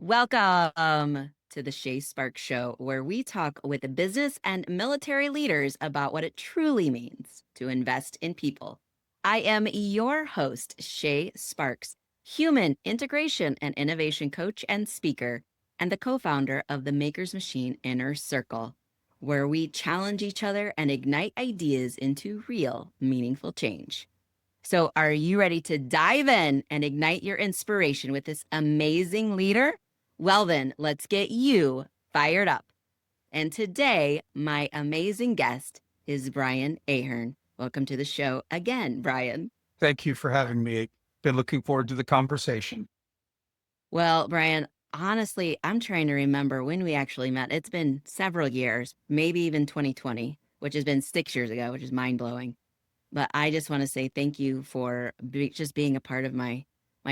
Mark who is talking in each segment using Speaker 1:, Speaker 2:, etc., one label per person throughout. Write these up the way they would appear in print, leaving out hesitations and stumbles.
Speaker 1: Welcome to the Shay Sparks Show, where we talk with business and military leaders about what it truly means to invest in people. I am your host, Shay Sparks, human integration and innovation coach and speaker, and the co-founder of the Maker's Machine Inner Circle, where we challenge each other and ignite ideas into real, meaningful change. So, are you ready to dive in and ignite your inspiration with this amazing leader? Well, then, let's get you fired up. And today, my amazing guest is Brian Ahearn. Welcome to the show again, Brian.
Speaker 2: Thank you for having me. Been looking forward to the conversation.
Speaker 1: Well, Brian, honestly, I'm trying to remember when we actually met. It's been several years, maybe even 2020, which has been 6 years ago, which is mind blowing. But I just want to say thank you for just being a part of my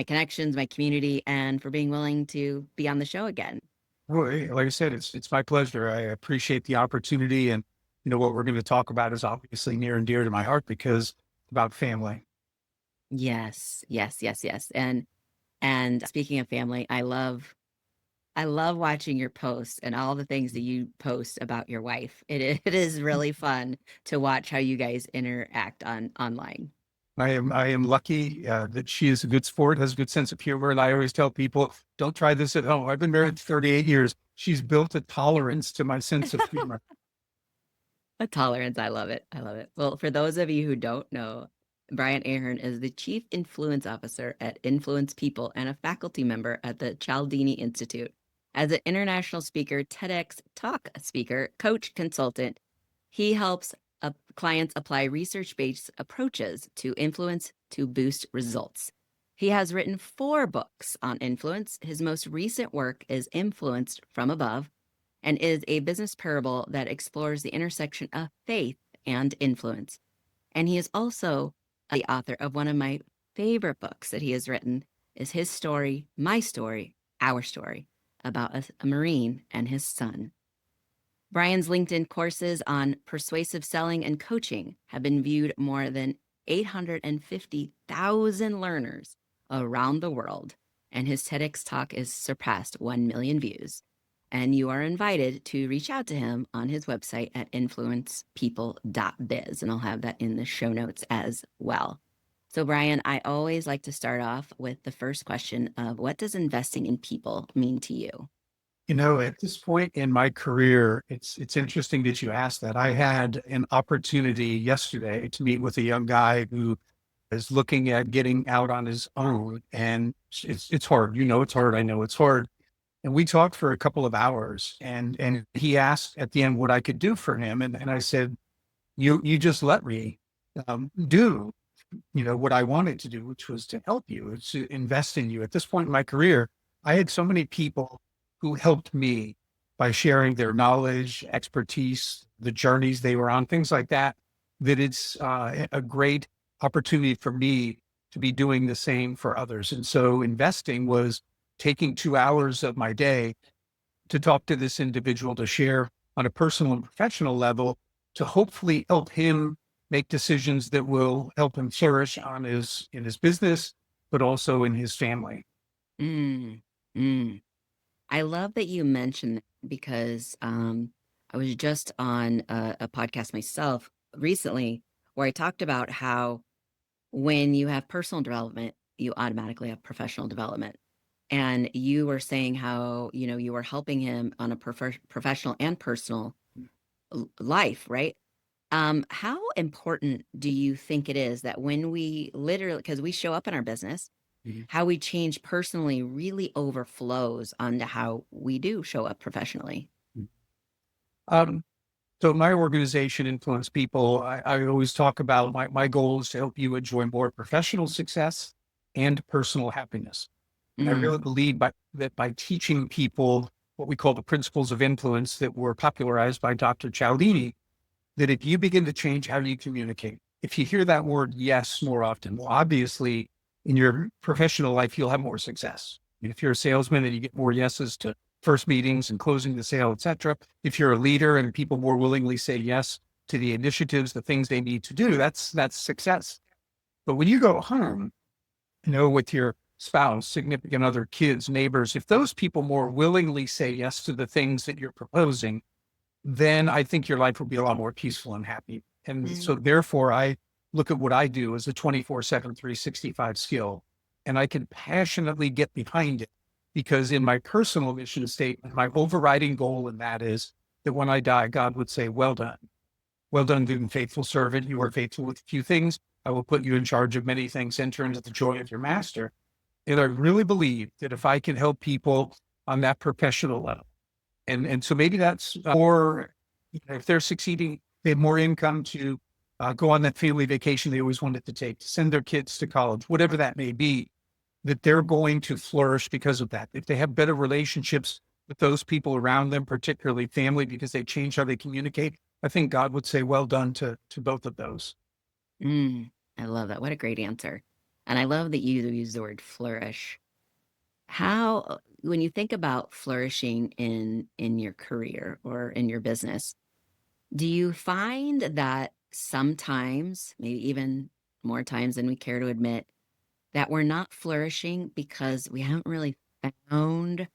Speaker 1: connections, my community, and for being willing to be on the show again.
Speaker 2: Well, like I said, it's my pleasure. I appreciate the opportunity, and what we're going to talk about is obviously near and dear to my heart because it's about family.
Speaker 1: Yes, yes, yes, yes. And speaking of family, I love watching your posts and all the things that you post about your wife. It is really fun to watch how you guys interact online.
Speaker 2: I am lucky that she is a good sport, has a good sense of humor, and I always tell people, don't try this at home. I've been married 38 years. She's built a tolerance to my sense of humor.
Speaker 1: A tolerance. I love it. I love it. Well, for those of you who don't know, Brian Ahearn is the Chief Influence Officer at Influence People and a faculty member at the Cialdini Institute. As an international speaker, TEDx Talk speaker, coach, consultant, he helps clients apply research-based approaches to influence to boost results. He has written 4 books on influence. His most recent work is Influenced from Above, and is a business parable that explores the intersection of faith and influence. And he is also the author of one of my favorite books that he has written is his story, my story, our story, about a Marine and his son. Brian's LinkedIn courses on persuasive selling and coaching have been viewed more than 850,000 learners around the world, and his TEDx talk has surpassed 1 million views. And you are invited to reach out to him on his website at influencepeople.biz, and I'll have that in the show notes as well. So, Brian, I always like to start off with the first question of what does investing in people mean to you?
Speaker 2: At this point in my career, it's interesting that you asked that. I had an opportunity yesterday to meet with a young guy who is looking at getting out on his own, and it's hard. It's hard. I know it's hard. And we talked for a couple of hours, and he asked at the end what I could do for him, and I said, "You just let me do what I wanted to do, which was to help you, it's to invest in you." At this point in my career, I had so many people who helped me by sharing their knowledge, expertise, the journeys they were on, things like that, that it's a great opportunity for me to be doing the same for others. And so investing was taking 2 hours of my day to talk to this individual, to share on a personal and professional level, to hopefully help him make decisions that will help him flourish in his business, but also in his family.
Speaker 1: Mm, mm. I love that you mentioned that because I was just on a podcast myself recently where I talked about how when you have personal development, you automatically have professional development. And you were saying how, you were helping him on a professional and personal life, right? How important do you think it is that when we literally, because we show up in our business,
Speaker 2: Mhm.
Speaker 1: how we change personally really overflows onto how we do show up professionally?
Speaker 2: Um, so my organization, Influence People, I always talk about my goal is to help you enjoy more professional success and personal happiness. And I
Speaker 1: Mm,
Speaker 2: really believe that by teaching people what we call the principles of influence that were popularized by Dr. Cialdini, that if you begin to change how you communicate, if you hear that word yes more often, well, obviously in your professional life, you'll have more success. If you're a salesman and you get more yeses to first meetings and closing the sale, et cetera, if you're a leader and people more willingly say yes to the initiatives, the things they need to do, that's success. But when you go home, with your spouse, significant other, kids, neighbors, if those people more willingly say yes to the things that you're proposing, then I think your life will be a lot more peaceful and happy. And so
Speaker 1: Mm.
Speaker 2: therefore I look at what I do as a 24/7, 365 skill, and I can passionately get behind it because in my personal mission statement, my overriding goal in that is that when I die, God would say, well done. Well done, good and faithful servant. You are faithful with a few things. I will put you in charge of many things. Enter into the joy of your master. And I really believe that if I can help people on that professional level, and so maybe that's more, if they're succeeding, they have more income to go on that family vacation they always wanted to take, to send their kids to college, whatever that may be, that they're going to flourish because of that. If they have better relationships with those people around them, particularly family, because they change how they communicate, I think God would say, well done to both of those.
Speaker 1: Mm, I love that. What a great answer. And I love that you use the word flourish. How, when you think about flourishing in your career or in your business, do you find that sometimes, maybe even more times than we care to admit, that we're not flourishing because we haven't really found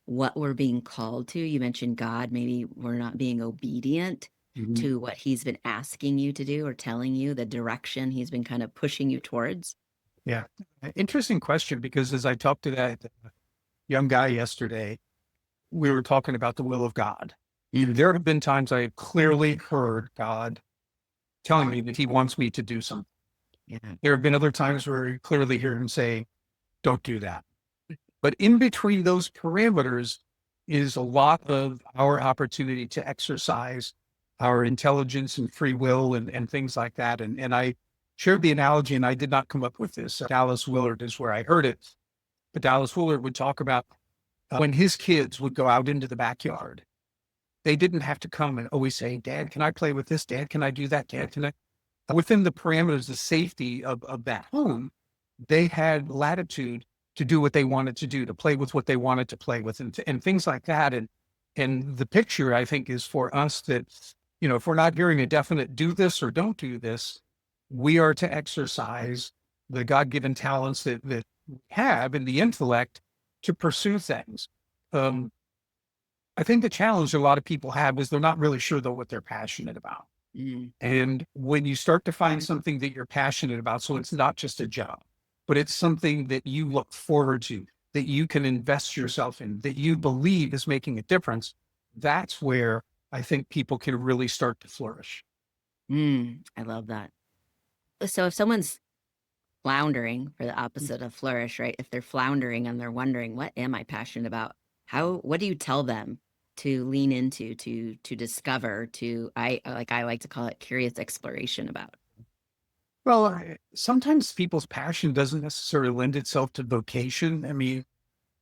Speaker 1: what we're being called to? You mentioned God, maybe we're not being obedient
Speaker 2: Mhm.
Speaker 1: to what he's been asking you to do or telling you the direction he's been kind of pushing you towards.
Speaker 2: Yeah. Interesting question, because as I talked to that young guy yesterday, we were talking about the will of God. And there have been times I have clearly heard God telling me that he wants me to do something.
Speaker 1: Yeah.
Speaker 2: There have been other times where you clearly hear him say, don't do that. But in between those parameters is a lot of our opportunity to exercise our intelligence and free will and things like that. And I shared the analogy, and I did not come up with this. Dallas Willard is where I heard it. But Dallas Willard would talk about when his kids would go out into the backyard, they didn't have to come and always say, Dad, can I play with this? Dad, can I do that? Dad, can I? Within the parameters, the safety of that home, they had latitude to do what they wanted to do, to play with what they wanted to play with, and things like that. And the picture, I think, is for us that, if we're not hearing a definite do this or don't do this, we are to exercise the God-given talents that we have and the intellect to pursue things. Um, I think the challenge a lot of people have is they're not really sure though what they're passionate about.
Speaker 1: Mm,
Speaker 2: And when you start to find something that you're passionate about, so it's not just a job, but it's something that you look forward to, that you can invest yourself in, that you believe is making a difference, that's where I think people can really start to flourish.
Speaker 1: I love that. So if someone's floundering, for the opposite of flourish, right? If they're floundering and they're wondering, what am I passionate about? What do you tell them to lean into, to discover, I like to call it curious exploration about?
Speaker 2: Well, sometimes people's passion doesn't necessarily lend itself to vocation. I mean,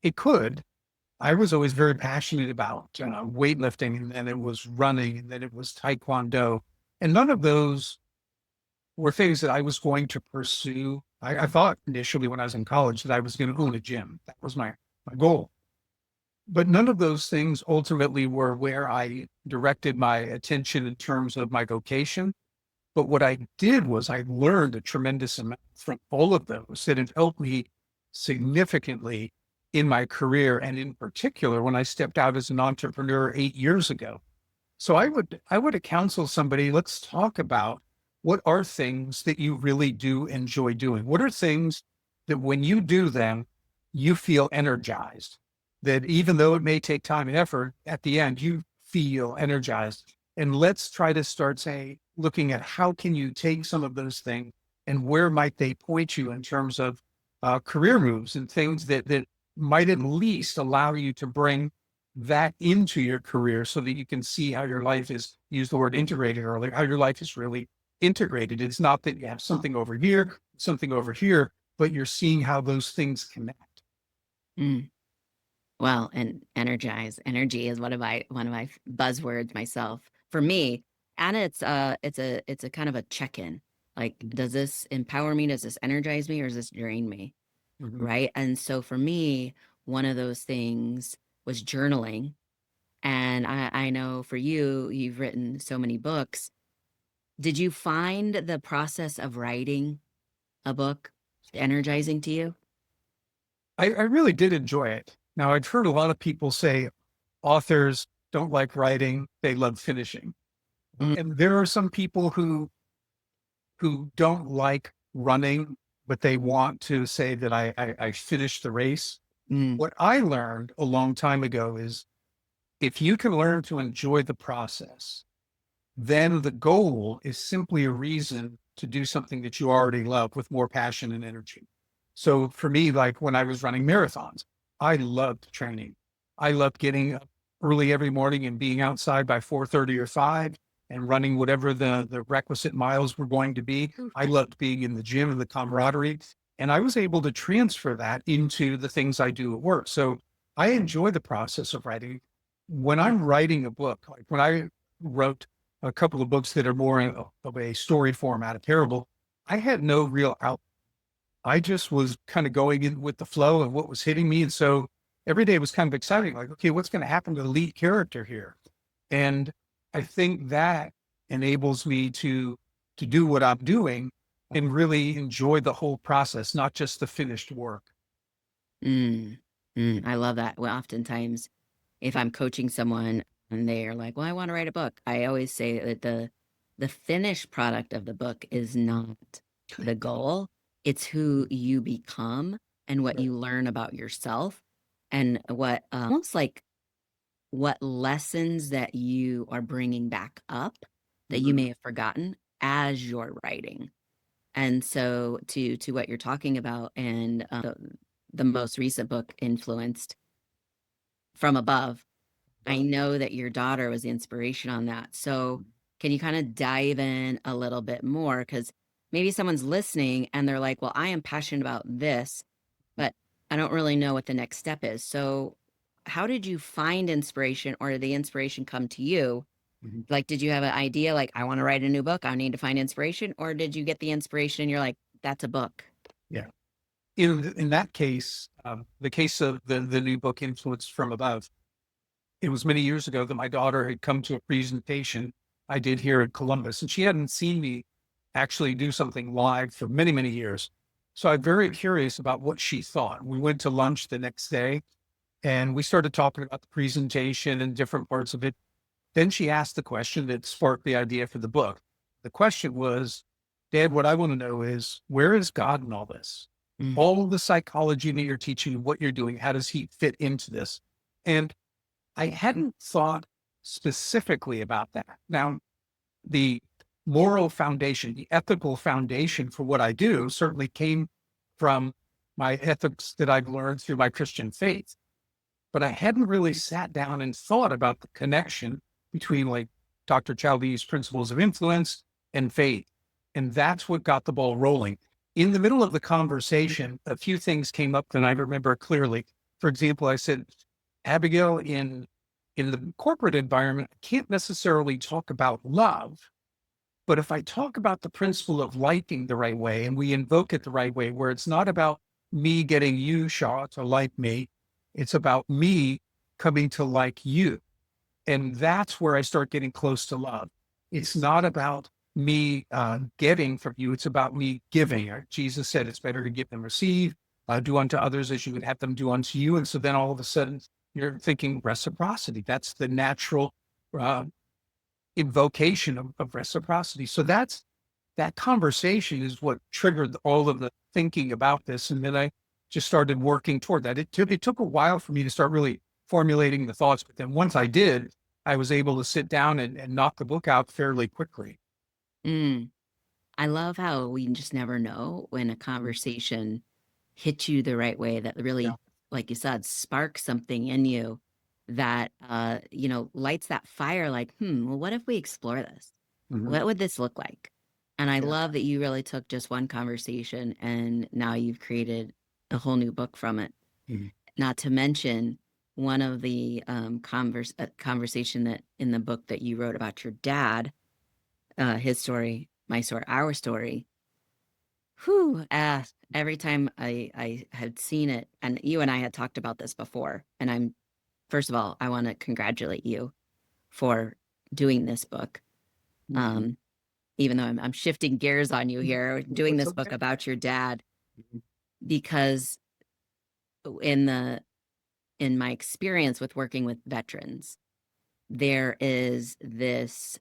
Speaker 2: it could. I was always very passionate about weightlifting, and then it was running, and then it was taekwondo. And none of those were things that I was going to pursue. I thought initially when I was in college that I was going to own a gym. That was my goal. But none of those things ultimately were where I directed my attention in terms of my vocation. But what I did was I learned a tremendous amount from all of those that have helped me significantly in my career. And in particular, when I stepped out as an entrepreneur 8 years ago. So I would counsel somebody, let's talk about what are things that you really do enjoy doing? What are things that when you do them, you feel energized? That even though it may take time and effort, at the end, you feel energized. And let's try to start looking at how can you take some of those things and where might they point you in terms of career moves and things that might at least allow you to bring that into your career so that you can see how your life is, use the word integrated earlier, how your life is really integrated. It's not that you have something over here, but you're seeing how those things connect.
Speaker 1: Mm. Well, and energize. Energy is one of my buzzwords myself. For me, and it's a kind of a check-in. Like, does this empower me? Does this energize me, or does this drain me?
Speaker 2: Mhm.
Speaker 1: Right. And so for me, one of those things was journaling. And I know for you, you've written so many books. Did you find the process of writing a book energizing to you?
Speaker 2: I really did enjoy it. Now, I've heard a lot of people say authors don't like writing, they love finishing.
Speaker 1: Mm,
Speaker 2: And there are some people who don't like running, but they want to say that I finished the race.
Speaker 1: mm,
Speaker 2: What I learned a long time ago is if you can learn to enjoy the process, then the goal is simply a reason to do something that you already love with more passion and energy. So for me, like when I was running marathons, I loved training. I loved getting up early every morning and being outside by 4:30 or 5 and running whatever the requisite miles were going to be. I loved being in the gym and the camaraderie. And I was able to transfer that into the things I do at work. So I enjoy the process of writing. When I'm writing a book, like when I wrote a couple of books that are more of a story format, a parable, I had no real out. I just was kind of going in with the flow of what was hitting me. And so every day was kind of exciting. Like, okay, what's going to happen to the lead character here? And I think that enables me to do what I'm doing and really enjoy the whole process, not just the finished work.
Speaker 1: mm, I love that. Well, oftentimes, if I'm coaching someone and they are like, "Well, I want to write a book," I always say that the finished product of the book is not the goal. It's who you become and what
Speaker 2: Right.
Speaker 1: you learn about yourself and what almost like what lessons that you are bringing back up that you
Speaker 2: Mhm.
Speaker 1: may have forgotten as you're writing. And so to what you're talking about and the most recent book influenced from above, I know that your daughter was the inspiration on that. So can you kind of dive in a little bit more? Because maybe someone's listening and they're like, well, I am passionate about this, but I don't really know what the next step is. So how did you find inspiration or did the inspiration come to you?
Speaker 2: Mhm.
Speaker 1: Like, did you have an idea like, I want to write a new book, I need to find inspiration? Or did you get the inspiration and you're like, that's a book?
Speaker 2: Yeah. In that case, the case of the new book, Influence from Above, it was many years ago that my daughter had come to a presentation I did here in Columbus, and she hadn't seen me actually do something live for many, many years. So I'm very curious about what she thought. We went to lunch the next day and we started talking about the presentation and different parts of it. Then she asked the question that sparked the idea for the book. The question was, Dad, what I want to know is where is God in all this?
Speaker 1: Mm,
Speaker 2: All of the psychology that you're teaching, what you're doing, how does he fit into this? And I hadn't thought specifically about that. Now, the moral foundation, the ethical foundation for what I do certainly came from my ethics that I've learned through my Christian faith. But I hadn't really sat down and thought about the connection between like Dr. Cialdini's principles of influence and faith. And that's what got the ball rolling. In the middle of the conversation, a few things came up that I remember clearly. For example, I said, Abigail, in the corporate environment, I can't necessarily talk about love, but if I talk about the principle of liking the right way and we invoke it the right way, where it's not about me getting you, Shaw, to like me, it's about me coming to like you. And that's where I start getting close to love. It's not about me getting from you, it's about me giving. Jesus said it's better to give than receive, do unto others as you would have them do unto you. And so then all of a sudden, you're thinking reciprocity. That's the natural uh, invocation of reciprocity. So that conversation is what triggered all of the thinking about this. And then I just started working toward that. It took a while for me to start really formulating the thoughts. But then once I did, I was able to sit down and knock the book out fairly quickly.
Speaker 1: mm. I love how we just never know when a conversation hit you the right way that
Speaker 2: Yeah.
Speaker 1: really, like you said, sparks something in you that lights that fire like, well, what if we explore this?
Speaker 2: Mhm.
Speaker 1: What would this look like? And I
Speaker 2: Yeah.
Speaker 1: love that you really took just one conversation and now you've created a whole new book from it.
Speaker 2: Mhm.
Speaker 1: Not to mention one of the conversation that in the book that you wrote about your dad, his story, my story, our story. Whew, every time I had seen it, and you and I had talked about this before, and I'm first of all, I want to congratulate you for doing this book.
Speaker 2: Mhm.
Speaker 1: Um, Even though I'm shifting gears on you here, doing
Speaker 2: That's
Speaker 1: this book
Speaker 2: okay.
Speaker 1: about your dad,
Speaker 2: Mhm.
Speaker 1: because in the in my experience with working with veterans, there is this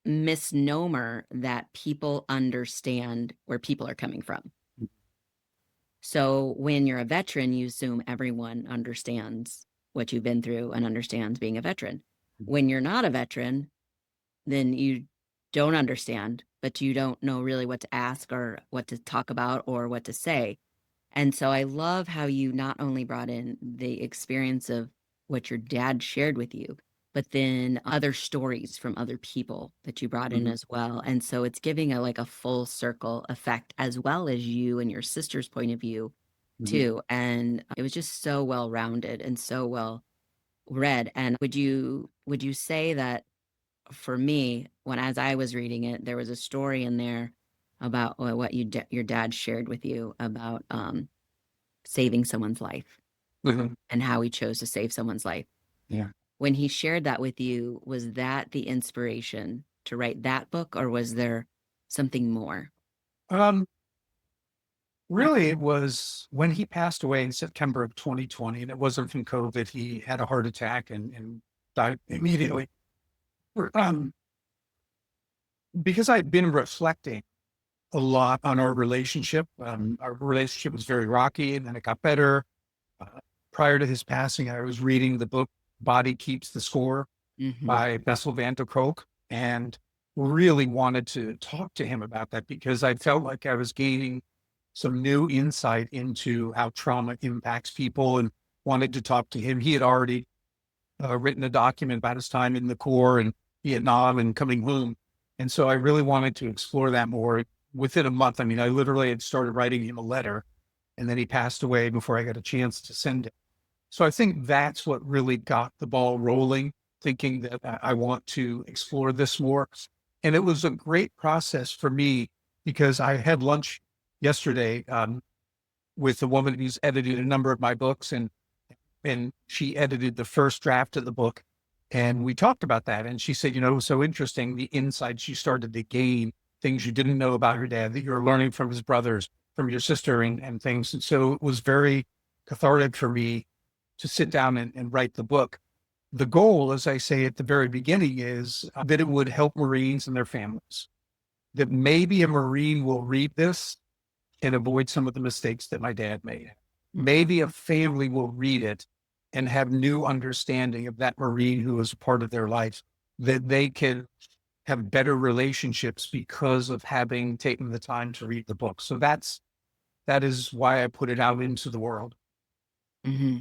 Speaker 1: misnomer that people understand where people are coming from. So when you're a veteran, you assume everyone understands what you've been through and understands being a veteran. When you're not a veteran, then you don't understand, but you don't know really what to ask or what to talk about or what to say. And so I love how you not only brought in the experience of what your dad shared with you, but then other stories from other people that you brought in
Speaker 2: Mhm.
Speaker 1: as well. And so it's giving a like a full circle effect as well as you and your sister's point of view
Speaker 2: Mhm.
Speaker 1: too. And it was just so well rounded and so well read. And would you say that for me, when as I was reading it, there was a story in there about what your dad shared with you about saving someone's life
Speaker 2: Mhm.
Speaker 1: and how he chose to save someone's life.
Speaker 2: Yeah.
Speaker 1: When he shared that with you, was that the inspiration to write that book, or was there something more?
Speaker 2: Um, Really, it was when he passed away in September of 2020, and it wasn't from COVID. He had a heart attack and died immediately. Um, because I'd been reflecting a lot on our relationship. Our relationship was very rocky, and then it got better. Uh, Prior to his passing, I was reading the book "Body Keeps the Score"
Speaker 1: Hmm.
Speaker 2: by Bessel van der Kolk, and really wanted to talk to him about that because I felt like I was gaining some new insight into how trauma impacts people and wanted to talk to him. He had already written a document about his time in the Corps and Vietnam and coming home. And so I really wanted to explore that more within a month. I mean, I literally had started writing him a letter and then he passed away before I got a chance to send it. So I think that's what really got the ball rolling, thinking that I want to explore this more. And it was a great process for me because I had lunch yesterday with a woman who's edited a number of my books, and she edited the first draft of the book. And we talked about that. And she said, you know, it was so interesting the insights you started to gain, things you didn't know about your dad that you were learning from his brothers, from your sister, and things. And so it was very cathartic for me to sit down and write the book. The goal, as I say at the very beginning, is that it would help Marines and their families. That maybe a Marine will read this and avoid some of the mistakes that my dad made. Maybe a family will read it and have new understanding of that Marine who was a part of their life, that they can have better relationships because of having taken the time to read the book. So that is why I put it out into the world.
Speaker 1: Hmm.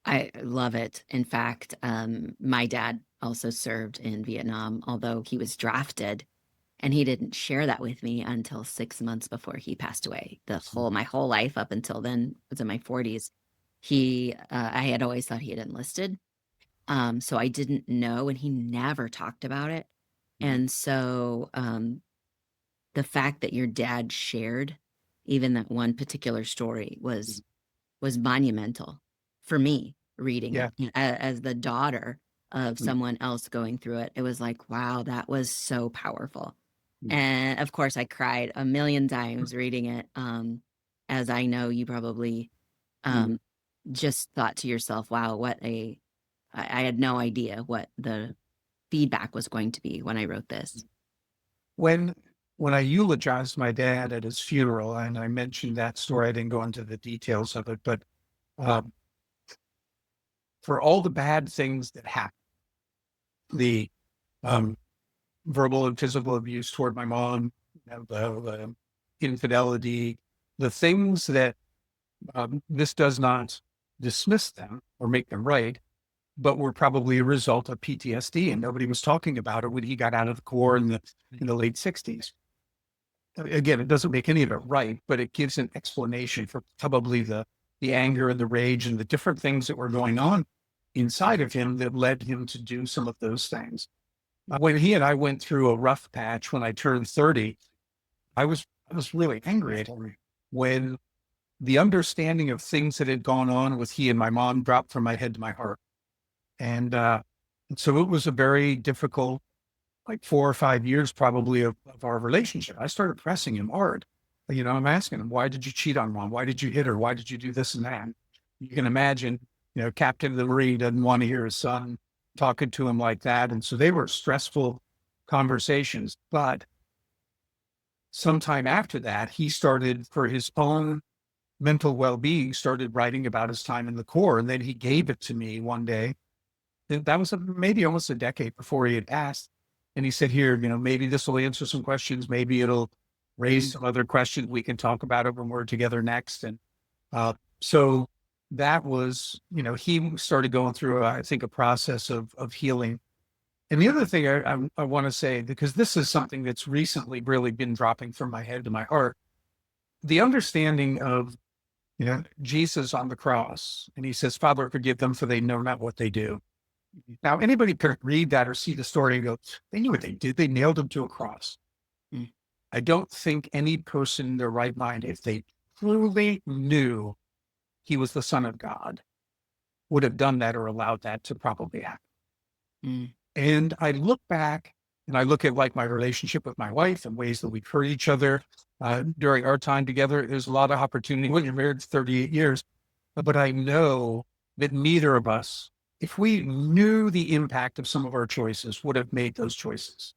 Speaker 1: I love it. In fact, my dad also served in Vietnam, although he was drafted, and he didn't share that with me until 6 months before he passed away. My whole life up until then was in my 40s. I had always thought he had enlisted. So I didn't know, and he never talked about it. And so, the fact that your dad shared even that one particular story was monumental for me reading it.
Speaker 2: Yeah.
Speaker 1: You know, as the daughter of someone else going through it. It was like, wow, that was so powerful. And of course, I cried a million times reading it. As I know you probably um, just thought to yourself, wow, I had no idea what the feedback was going to be when I wrote this.
Speaker 2: When when I eulogized my dad at his funeral, and I mentioned that story, I didn't go into the details of it, but uh, for all the bad things that happened, the um, verbal and physical abuse toward my mom, you know, the infidelity, the things that this does not dismiss them or make them right, but were probably a result of PTSD, and nobody was talking about it when he got out of the Corps in the late '60s. Again, it doesn't make any of it right, but it gives an explanation for probably the anger and the rage and the different things that were going on inside of him that led him to do some of those things. When he and I went through a rough patch when I turned 30, I was really angry at him when the understanding of things that had gone on with he and my mom dropped from my head to my heart. And so it was a very difficult, like 4 or 5 years probably of our relationship. I started pressing him hard. You know, I'm asking him, why did you cheat on mom? Why did you hit her? Why did you do this and that? You can imagine, Captain of the Marine doesn't want to hear his son talking to him like that. And so they were stressful conversations. But sometime after that, he started, for his own mental well-being, started writing about his time in the Corps. And then he gave it to me one day. That was maybe almost a decade before he had asked. And he said, here, maybe this will answer some questions. Maybe it'll raise some other questions. We can talk about it when we're together next. And so that was, he started going through, I think, a process of healing. And the other thing I want to say, because this is something that's recently really been dropping from my head to my heart, the understanding of, Jesus on the cross, and he says, Father, forgive them, for they know not what they do. Now, anybody could read that or see the story and go, they knew what they did. They nailed him to a cross.
Speaker 1: Mm.
Speaker 2: I don't think any person in their right mind, if they truly knew he was the Son of God, would have done that or allowed that to probably happen.
Speaker 1: Mm.
Speaker 2: And I look back and I look at like my relationship with my wife and ways that we've hurt each other during our time together. There's a lot of opportunity when you're married for 38 years, but I know that neither of us, if we knew the impact of some of our choices, would have made those choices.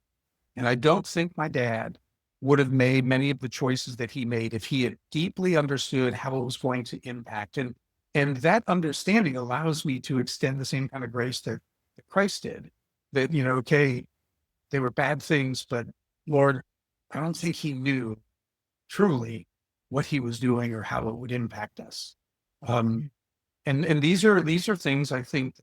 Speaker 2: And I don't think my dad would have made many of the choices that he made if he had deeply understood how it was going to impact. And that understanding allows me to extend the same kind of grace that Christ did. That, okay, they were bad things, but Lord, I don't think he knew truly what he was doing or how it would impact us.
Speaker 1: Mm.
Speaker 2: And these are things I think,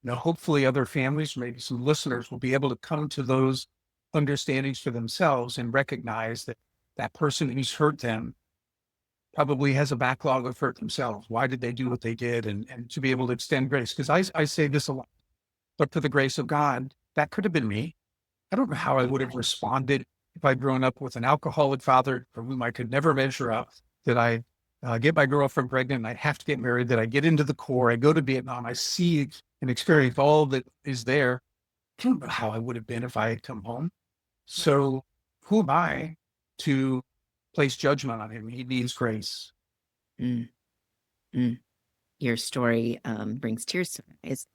Speaker 2: hopefully other families, maybe some listeners will be able to come to those understandings for themselves and recognize that that person who's hurt them probably has a backlog of hurt themselves. Why did they do what they did? And to be able to extend grace. Because I say this a lot, but for the grace of God, that could have been me. I don't know how I would have responded if I'd grown up with an alcoholic father for whom I could never measure up. That I get my girlfriend pregnant and I have to get married, that I get into the Corps, I go to Vietnam, I see and experience all that is there. I don't know how I would have been if I had come home. So who am I to place judgment on him? He needs grace.
Speaker 1: Mm. Mm. Your story brings tears to my eyes,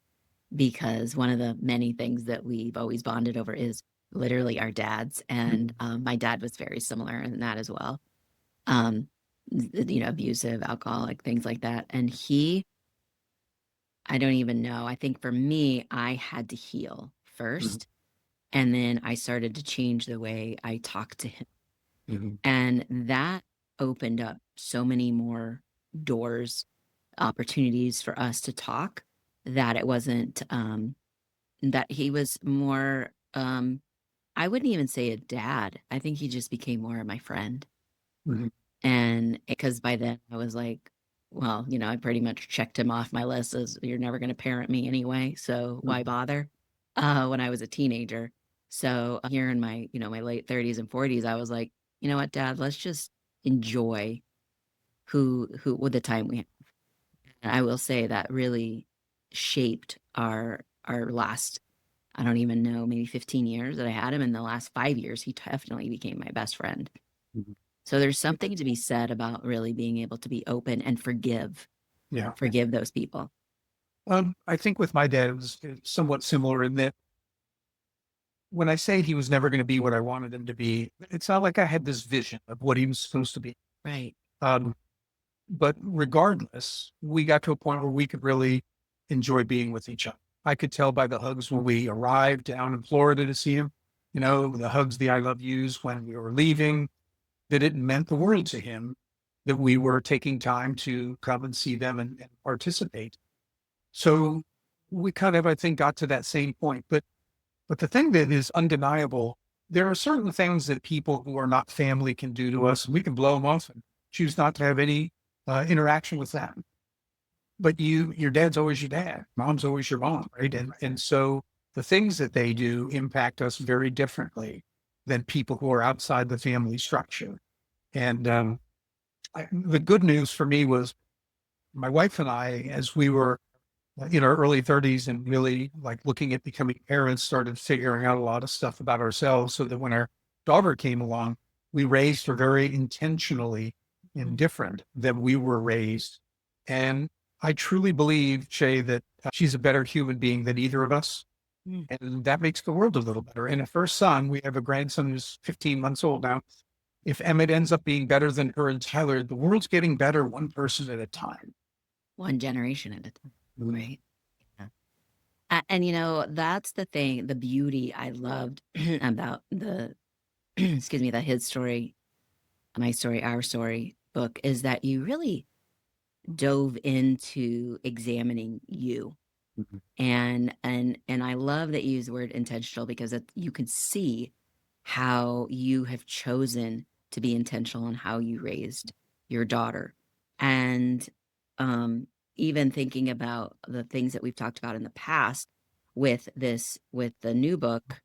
Speaker 1: because one of the many things that we've always bonded over is literally our dads. And my dad was very similar in that as well. Um, abusive, alcoholic, things like that. And I don't even know. I think for me, I had to heal
Speaker 2: Mhm,
Speaker 1: first. And then I started to change the way I talked to him.
Speaker 2: mhm,
Speaker 1: And that opened up so many more doors, opportunities for us to talk, that it wasn't, that he was more, I wouldn't even say a dad. I think he just became more of my friend.
Speaker 2: mhm,
Speaker 1: And because by then I was like, well, I pretty much checked him off my list as, you're never going to parent me anyway. So why
Speaker 2: mhm,
Speaker 1: bother? When I was a teenager. So here in my, my late 30s and 40s, I was like, you know what, Dad, let's just enjoy with the time we have. And I will say that really shaped our last, I don't even know, maybe 15 years that I had him. In the last 5 years, he definitely became my best friend.
Speaker 2: mhm.
Speaker 1: So there's something to be said about really being able to be open and
Speaker 2: Yeah.
Speaker 1: forgive those people.
Speaker 2: I think with my dad, it was somewhat similar in that when I say he was never going to be what I wanted him to be, it's not like I had this vision of what he was supposed to be.
Speaker 1: Right.
Speaker 2: Um, but regardless, we got to a point where we could really enjoy being with each other. I could tell by the hugs when we arrived down in Florida to see him, the hugs, the I love yous when we were leaving, that it meant the world to him that we were taking time to come and see them and participate. So we kind of, I think, got to that same point. But the thing that is undeniable, there are certain things that people who are not family can do to us, and we can blow them off and choose not to have any interaction with them. But your dad's always your dad, mom's always your mom, right? And so the things that they do impact us very differently than people who are outside the family structure. And the good news for me was my wife and I, as we were in our early 30s and really like looking at becoming parents, started figuring out a lot of stuff about ourselves so that when our daughter came along, we raised her very intentionally and different than we were raised. And I truly believe, Shay, that she's a better human being than either of us.
Speaker 1: Mm.
Speaker 2: And that makes the world a little better. And if her son, we have a grandson who's 15 months old now, if Emmett ends up being better than her and Tyler, the world's getting better one person at a time.
Speaker 1: One generation at a time,
Speaker 2: Mm.
Speaker 1: right? Yeah. And that's the thing, the beauty I loved about the excuse me, the his story, my story, our story book is that you really dove into examining you.
Speaker 2: Mhm.
Speaker 1: And I love that you use the word intentional because you can see how you have chosen to be intentional in how you raised your daughter. And um, even thinking about the things that we've talked about in the past with the new book,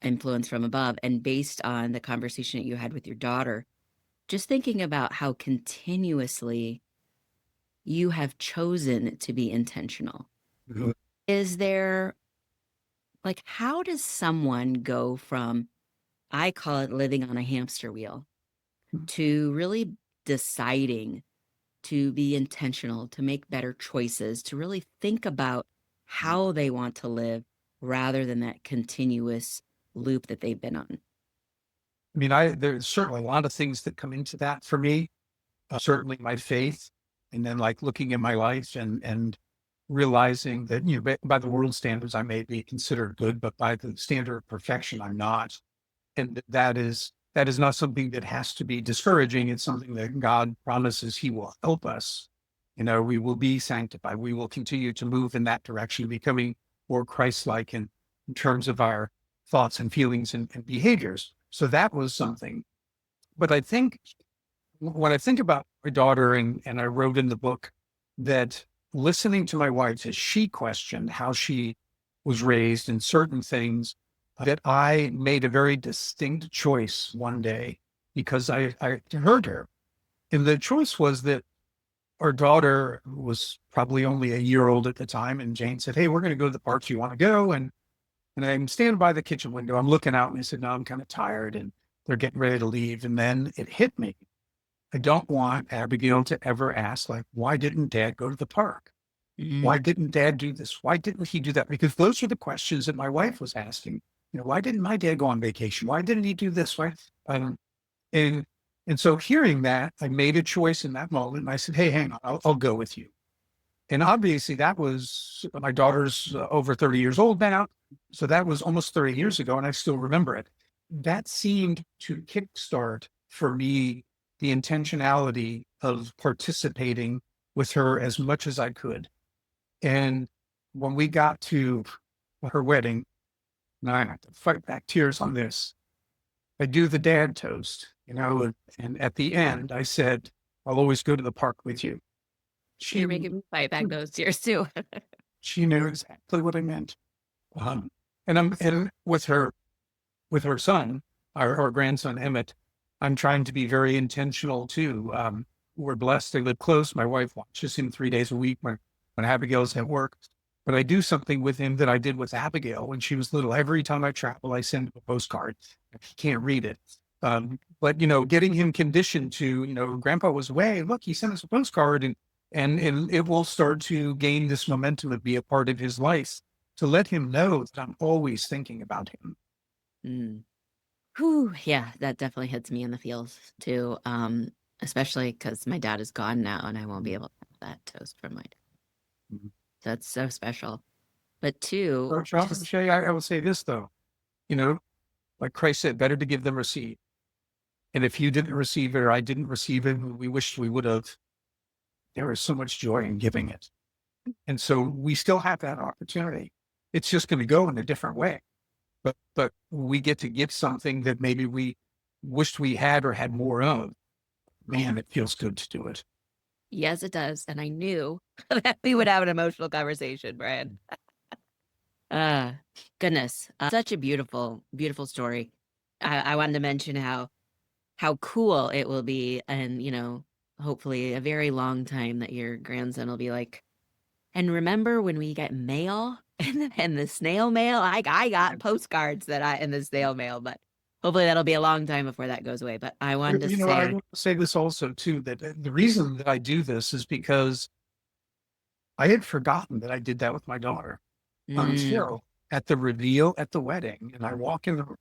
Speaker 1: Influence from Above, and based on the conversation that you had with your daughter, just thinking about how continuously you have chosen to be intentional.
Speaker 2: Mhm.
Speaker 1: Is there, like, how does someone go from, I call it living on a hamster wheel, to really deciding to be intentional, to make better choices, to really think about how they want to live rather than that continuous loop that they've been on?
Speaker 2: I mean, there's certainly a lot of things that come into that for me. Certainly my faith, and then like looking at my life and realizing that by the world standards I may be considered good, but by the standard of perfection I'm not, and that is not something that has to be discouraging. It's something that God promises He will help us. We will be sanctified. We will continue to move in that direction, becoming more Christ-like in terms of our thoughts and feelings and behaviors. So that was something. But I think when I think about my daughter, and I wrote in the book that listening to my wife as she questioned how she was raised in certain things, that I made a very distinct choice one day because I heard her. And the choice was that our daughter was probably only a year old at the time. And Jane said, "Hey, we're going to go to the park. Do you want to go?" And I'm standing by the kitchen window. I'm looking out and I said, "No, I'm kind of tired." And they're getting ready to leave. And then it hit me. I don't want Abigail to ever ask, like, why didn't dad go to the park?
Speaker 1: Mm.
Speaker 2: Why didn't dad do this? Why didn't he do that? Because those are the questions that my wife was asking. Why didn't my dad go on vacation? Why didn't he do this? Why? Um, and and so hearing that, I made a choice in that moment. And I said, "Hey, hang on, I'll go with you." And obviously, that was my daughter's over 30 years old now. So that was almost 30 years ago, and I still remember it. That seemed to kickstart for me the intentionality of participating with her as much as I could. And when we got to her wedding, and I have to fight back tears on this, I do the dad toast, and at the end, I said, "I'll always go to the park with you." She
Speaker 1: You're making me fight back those tears too.
Speaker 2: she knew exactly what I meant. Um, and with her son, our grandson Emmett, I'm trying to be very intentional too. We're blessed to live close. My wife watches him 3 days a week when Abigail's at work. But I do something with him that I did with Abigail when she was little. Every time I travel, I send him a postcard. He can't read it. But getting him conditioned to, Grandpa was away. Look, he sent us a postcard, and it will start to gain this momentum and be a part of his life to let him know that I'm always thinking about him.
Speaker 1: Mm. Whew, yeah, that definitely hits me in the feels too. Especially because my dad is gone now and I won't be able to have that toast from my dad.
Speaker 2: Mhm.
Speaker 1: That's so special. But two,
Speaker 2: So, Charles,
Speaker 1: just
Speaker 2: Shay, I will say this though, you know, like Christ said, better to give them receive. And if you didn't receive it or I didn't receive it, we wished we would have. There is so much joy in giving it. And so we still have that opportunity. It's just going to go in a different way. But we get to give something that maybe we wished we had or had more of. Man, it feels good to do it.
Speaker 1: yes, it does. And I knew that we would have an emotional conversation, Brian. Uh, Goodness, such a beautiful, beautiful story. I wanted to mention how cool it will be, and hopefully a very long time that your grandson will be like, and remember when we get mail and the snail mail? I got postcards that I in the snail mail, but hopefully that'll be a long time before that goes away. But I wanted to
Speaker 2: I
Speaker 1: say,
Speaker 2: will say this also too, that the reason that I do this is because I had forgotten that I did that with my daughter
Speaker 1: Mm,
Speaker 2: until at the reveal at the wedding. And I walk in the room,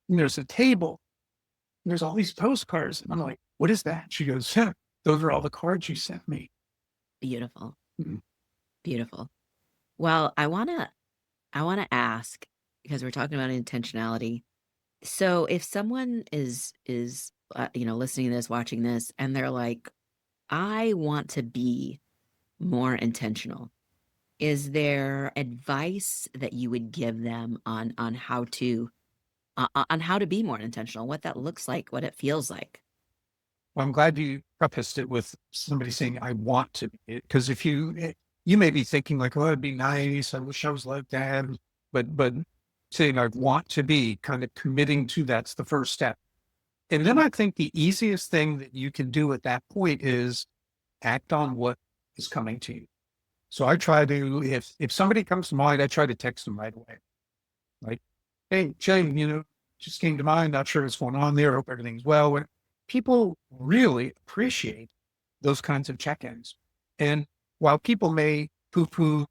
Speaker 2: and there's a table, and there's all these postcards. And I'm like, what is that? She goes, "Huh, those are all the cards you sent me."
Speaker 1: beautiful.
Speaker 2: Mm.
Speaker 1: Beautiful. Well, I want to ask because we're talking about intentionality. So if someone is listening to this, watching this, and they're like, I want to be more intentional. Is there advice that you would give them on how to be more intentional, what that looks like, what it feels like?
Speaker 2: Well, I'm glad you prefaced it with somebody saying, I want to be. Because if you may be thinking like, oh, it'd be nice. I wish I was like that. But saying I want to be, kind of committing to that's the first step. And then I think the easiest thing that you can do at that point is act on what is coming to you. So I try to, if somebody comes to mind, I try to text them right away. Like, hey, Jane, just came to mind. Not sure what's going on there. Hope everything's well. And people really appreciate those kinds of check-ins. And while people may poo-poo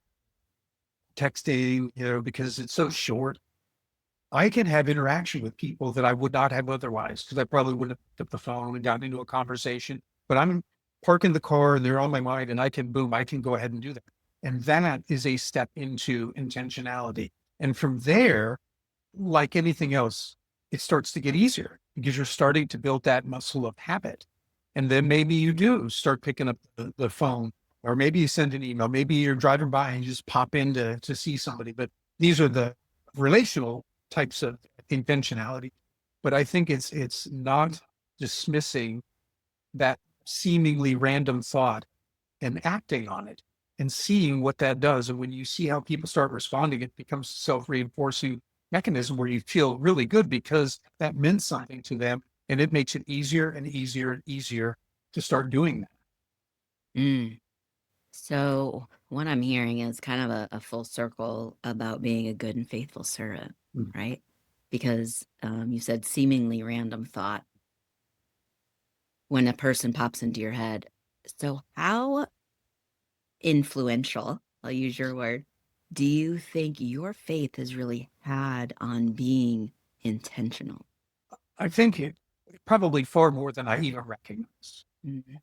Speaker 2: texting, because it's so short, I can have interaction with people that I would not have otherwise because I probably wouldn't have picked up the phone and gotten into a conversation. But I'm parking the car and they're on my mind and I can go ahead and do that. And that is a step into intentionality. And from there, like anything else, it starts to get easier because you're starting to build that muscle of habit. And then maybe you do start picking up the phone, or maybe you send an email, maybe you're driving by and you just pop in to see somebody. But these are the relational types of intentionality. But I think it's not dismissing that seemingly random thought and acting on it and seeing what that does. And when you see how people start responding, it becomes a self-reinforcing mechanism where you feel really good because that meant something to them. And it makes it easier and easier and easier to start doing that.
Speaker 1: Mm. So what I'm hearing is kind of a full circle about being a good and faithful servant,
Speaker 2: Mm.
Speaker 1: right? Because you said seemingly random thought when a person pops into your head. So how influential, I'll use your word, do you think your faith has really had on being intentional?
Speaker 2: I think it probably far more than I even recognize.
Speaker 1: Mhm.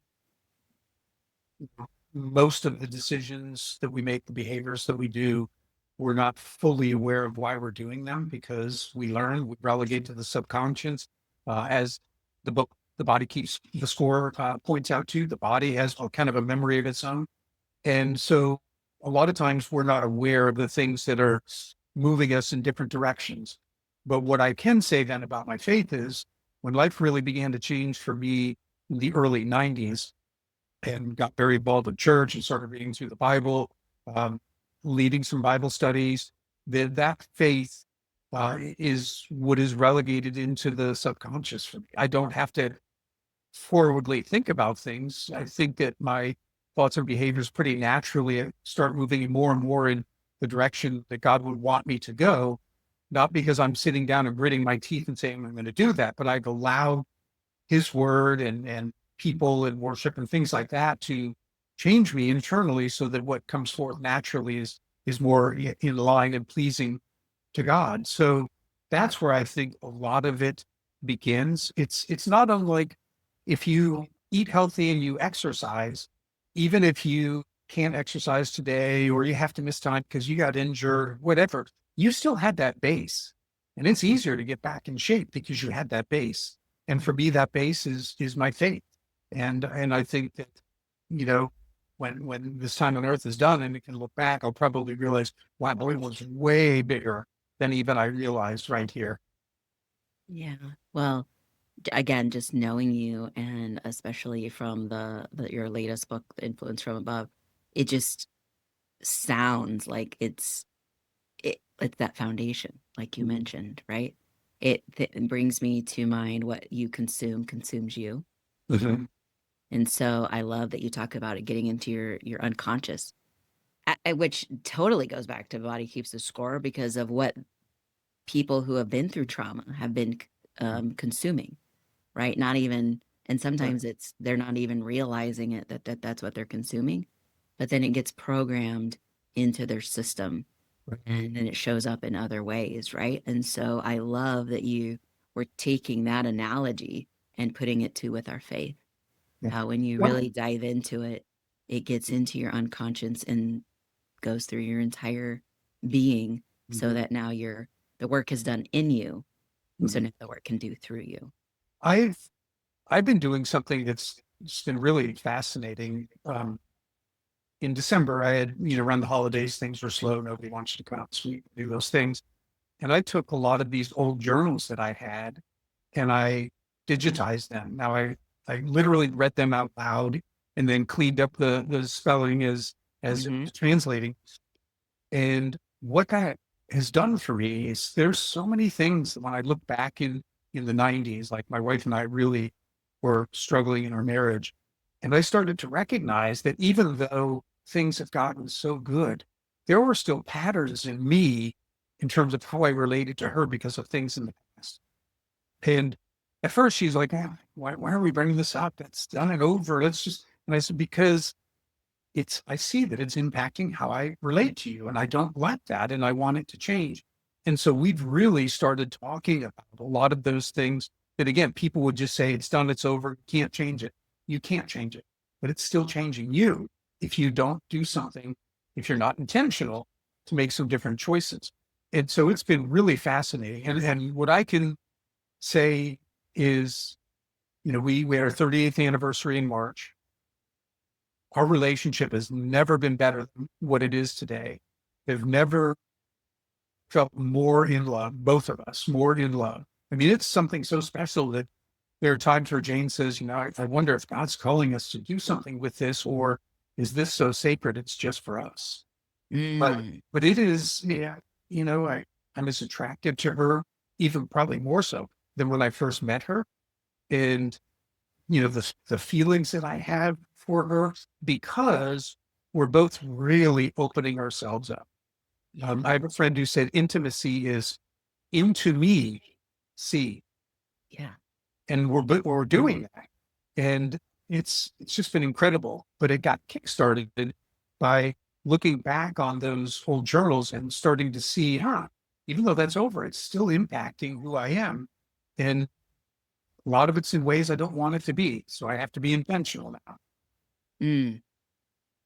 Speaker 2: Most of the decisions that we make, the behaviors that we do, we're not fully aware of why we're doing them because we learn, we relegate to the subconscious. As the book, The Body Keeps the Score, points out to, the body has a kind of a memory of its own. And so a lot of times we're not aware of the things that are moving us in different directions. But what I can say then about my faith is when life really began to change for me in the early 90s, and got very involved in church and started reading through the Bible, um, leading some Bible studies. That faith is what is relegated into the subconscious for me. I don't have to forwardly think about things. I think that my thoughts and behaviors pretty naturally start moving more and more in the direction that God would want me to go, not because I'm sitting down and gritting my teeth and saying I'm going to do that, but I've allowed his word and people and worship and things like that to change me internally so that what comes forth naturally is more in line and pleasing to God. So that's where I think a lot of it begins. It's not unlike if you eat healthy and you exercise, even if you can't exercise today or you have to miss time because you got injured, whatever, you still had that base. And it's easier to get back in shape because you had that base. And for me, that base is my faith. And I think that, you know, when this time on earth is done and we can look back, I'll probably realize, wow, boy, it was way bigger than even I realized right here.
Speaker 1: Yeah. Well, again, just knowing you and especially from your latest book, The Influence from Above, it just sounds like it's that foundation, like you
Speaker 2: Mhm.
Speaker 1: mentioned, right? It brings me to mind what you consume consumes you.
Speaker 2: Mhm.
Speaker 1: And so I love that you talk about it getting into your unconscious, which totally goes back to body keeps the score because of what people who have been through trauma have been consuming, right? Not even, and
Speaker 2: Right.
Speaker 1: sometimes they're not even realizing it that's what they're consuming. but then it gets programmed into their system
Speaker 2: Right.
Speaker 1: and then it shows up in other ways, right? And so I love that you were taking that analogy and putting it to with our faith.
Speaker 2: Yeah.
Speaker 1: How when you
Speaker 2: Well,
Speaker 1: really dive into it, it gets into your unconscious and goes through your entire being so
Speaker 2: mhm,
Speaker 1: that now the work is done in you. So
Speaker 2: mhm.
Speaker 1: now the work can do through you.
Speaker 2: I've I've been doing something that's just been really fascinating. In December, I had, around the holidays, things were slow. Nobody wants to come out and sweep, do those things. And I took a lot of these old journals that I had and I digitized them. Now I literally read them out loud and then cleaned up the spelling as it
Speaker 1: Mm-hmm.
Speaker 2: was translating. And what that has done for me is there's so many things that when I look back in the 90s, like my wife and I really were struggling in our marriage. And I started to recognize that even though things have gotten so good, there were still patterns in me in terms of how I related to her because of things in the past. And at first she's like, "Ah, why are we bringing this up? That's done and over. Let's just," and I said, because I see that it's impacting how I relate to you. And I don't like that. And I want it to change. And so we've really started talking about a lot of those things that, again, people would just say, it's done, it's over, can't change it. You can't change it, but it's still changing you if you don't do something, if you're not intentional to make some different choices. And so it's been really fascinating. And what I can say is, we had our 38th anniversary in March. Our relationship has never been better than what it is today. We've never felt more in love, both of us, more in love. I mean, it's something so special that there are times where Jane says, I wonder if God's calling us to do something with this, or is this so sacred it's just for us? But
Speaker 1: Mm.
Speaker 2: but it is, yeah, I'm as attracted to her, even probably more so than when I first met her. And the feelings that I have for her because we're both really opening ourselves up.
Speaker 1: Yeah.
Speaker 2: I have a friend who said intimacy is into me, see,
Speaker 1: Yeah.
Speaker 2: and we're doing that, and it's just been incredible. But it got kickstarted by looking back on those old journals and starting to see, even though that's over, it's still impacting who I am, and a lot of it's in ways I don't want it to be. So I have to be intentional now.
Speaker 1: Mm.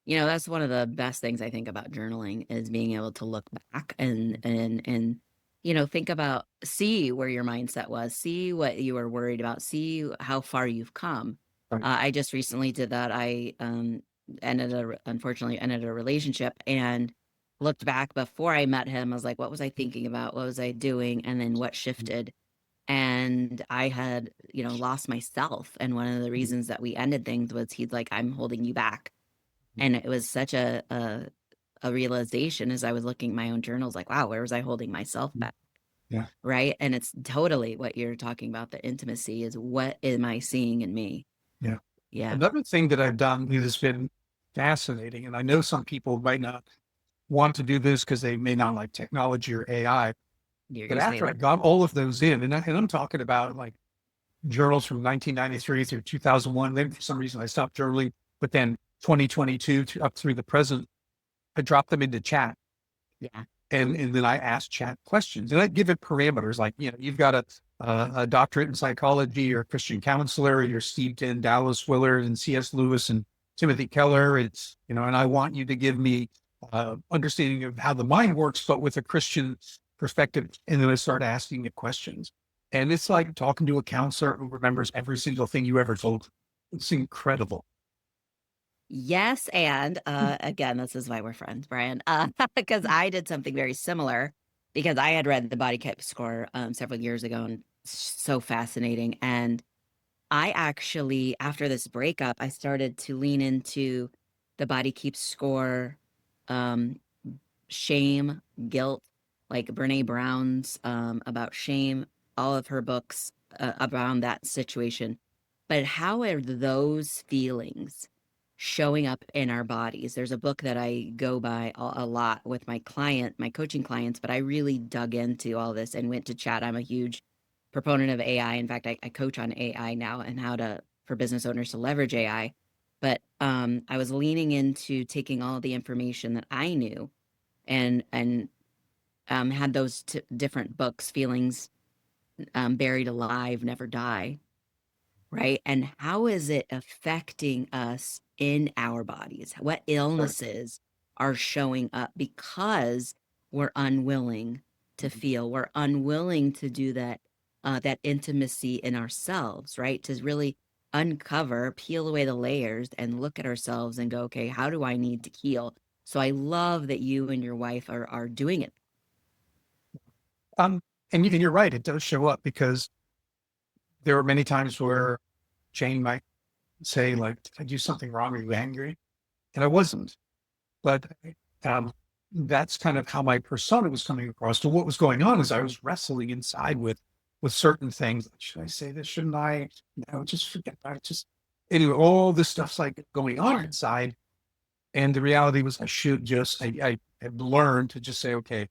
Speaker 1: That's one of the best things I think about journaling is being able to look back and think about, see where your mindset was, see what you were worried about, see how far you've come.
Speaker 2: Right.
Speaker 1: I just recently did that. I unfortunately ended a relationship and looked back before I met him. I was like, what was I thinking about? What was I doing? And then what shifted? And I had, lost myself. And one of the reasons that we ended things was he's like, I'm holding you back, and it was such a realization as I was looking at my own journals, like, wow, where was I holding myself back?
Speaker 2: Yeah.
Speaker 1: Right. And it's totally what you're talking about. The intimacy is, what am I seeing in me?
Speaker 2: Yeah.
Speaker 1: Yeah.
Speaker 2: Another thing that I've done that has been fascinating, and I know some people might not want to do this because they may not like technology or AI,
Speaker 1: You're
Speaker 2: but
Speaker 1: gonna say
Speaker 2: after I
Speaker 1: that.
Speaker 2: got all of those in, and I'm talking about like journals from 1993 through 2001, then for some reason I stopped journaling, but then 2022 up through the present, I dropped them into chat.
Speaker 1: Yeah.
Speaker 2: And then I ask chat questions and I give it parameters like, you've got a doctorate in psychology, you're a Christian counselor, you're steeped in Dallas Willard and C.S. Lewis and Timothy Keller. And I want you to give me understanding of how the mind works, but with a Christian perspective. And then I start asking it questions. And it's like talking to a counselor who remembers every single thing you ever told. It's incredible.
Speaker 1: Yes. And again, this is why we're friends, Brian. Because I did something very similar because I had read the body type score several years ago, and so fascinating. And I actually, after this breakup, I started to lean into the body keeps score, um, shame, guilt, like Brene Brown's about shame, all of her books around that situation. But how are those feelings showing up in our bodies? There's a book that I go by a lot with my coaching clients, but I really dug into all this and went to chat. I'm a huge proponent of AI. In fact, I coach on AI now and how to, for business owners to leverage AI. but I was leaning into taking all the information that I knew and had those different books, Feelings, Buried Alive, Never Die, right? And how is it affecting us in our bodies? What illnesses are showing up because we're unwilling to feel, we're unwilling to do that intimacy in ourselves, right? To really uncover, peel away the layers and look at ourselves and go, okay, how do I need to heal? So I love that you and your wife are doing it.
Speaker 2: Um, and you're right, it does show up because there are many times where Jane might say, like, did I do something wrong? Are you angry? And I wasn't. But um, that's kind of how my persona was coming across. So what was going on is I was wrestling inside with certain things. Like, should I say this? Shouldn't I? No, just forget about it. Just anyway, all this stuff's like going on inside. And the reality was I should just I had learned to just say, okay,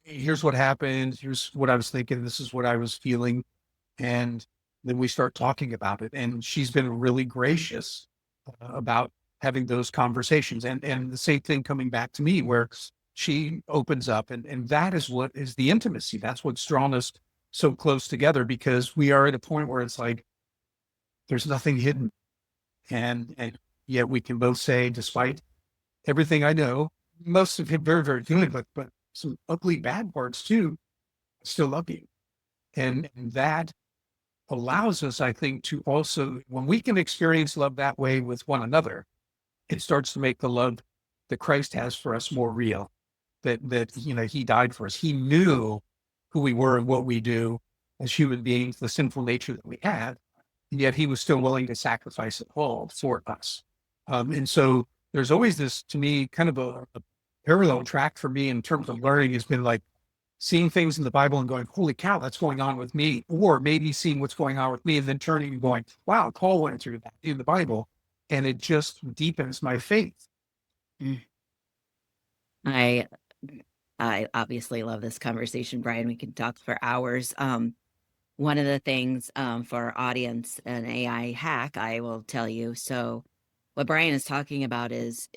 Speaker 2: here's what happened, here's what I was thinking, this is what I was feeling. And then we start talking about it. And she's been really gracious about having those conversations. And the same thing coming back to me where she opens up and that is what is the intimacy. That's what's drawn us so close together because we are at a point where it's like there's nothing hidden. And yet we can both say, despite everything I know, most of it very, very good, but some ugly bad parts too, I still love you. And that allows us, I think, to also, when we can experience love that way with one another, it starts to make the love that Christ has for us more real. That he died for us. He knew who we were and what we do as human beings, the sinful nature that we had, and yet he was still willing to sacrifice it all for us. And so there's always this, to me, kind of a parallel track for me in terms of learning has been like seeing things in the Bible and going, holy cow, that's going on with me. Or maybe seeing what's going on with me and then turning and going, wow, Paul went through that in the Bible. And it just deepens my faith.
Speaker 1: Mm. I I obviously love this conversation, Brian. We can talk for hours. One of the things for our audience, an AI hack, I will tell you. So, what Brian is talking about is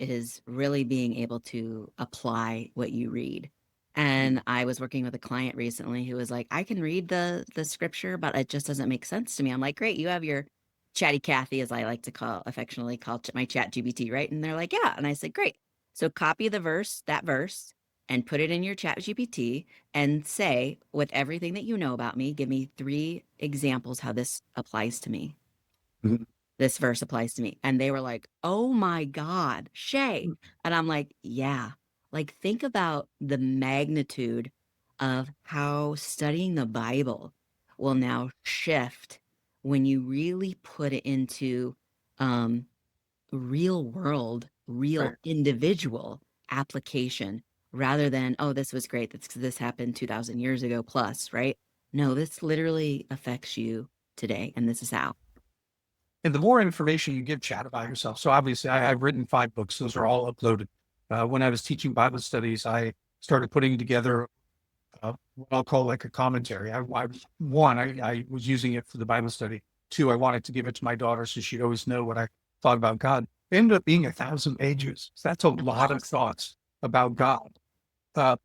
Speaker 1: really being able to apply what you read. And I was working with a client recently who was like, I can read the scripture, but it just doesn't make sense to me. I'm like, great, you have your chatty Cathy, as I like to affectionately call my chat GBT, right? And they're like, yeah. And I said, great. So copy that verse, and put it in your chat GPT and say, with everything that you know about me, give me 3 examples how this applies to me.
Speaker 2: Mhm.
Speaker 1: This verse applies to me. And they were like, oh my God, Shay. And I'm like, yeah. Like, think about the magnitude of how studying the Bible will now shift when you really put it into um, real world, real
Speaker 2: Right.
Speaker 1: individual application rather than, oh, this was great. This happened 2000 years ago plus, right? No, this literally affects you today. And this is how.
Speaker 2: And the more information you give Chad about yourself. So obviously I've written 5 books. Those are all uploaded. When I was teaching Bible studies, I started putting together what I'll call like a commentary. I was using it for the Bible study. 2, I wanted to give it to my daughter so she'd always know what I thought about God. It ended up being 1,000 pages. So that's a lot of thoughts about God. Uh,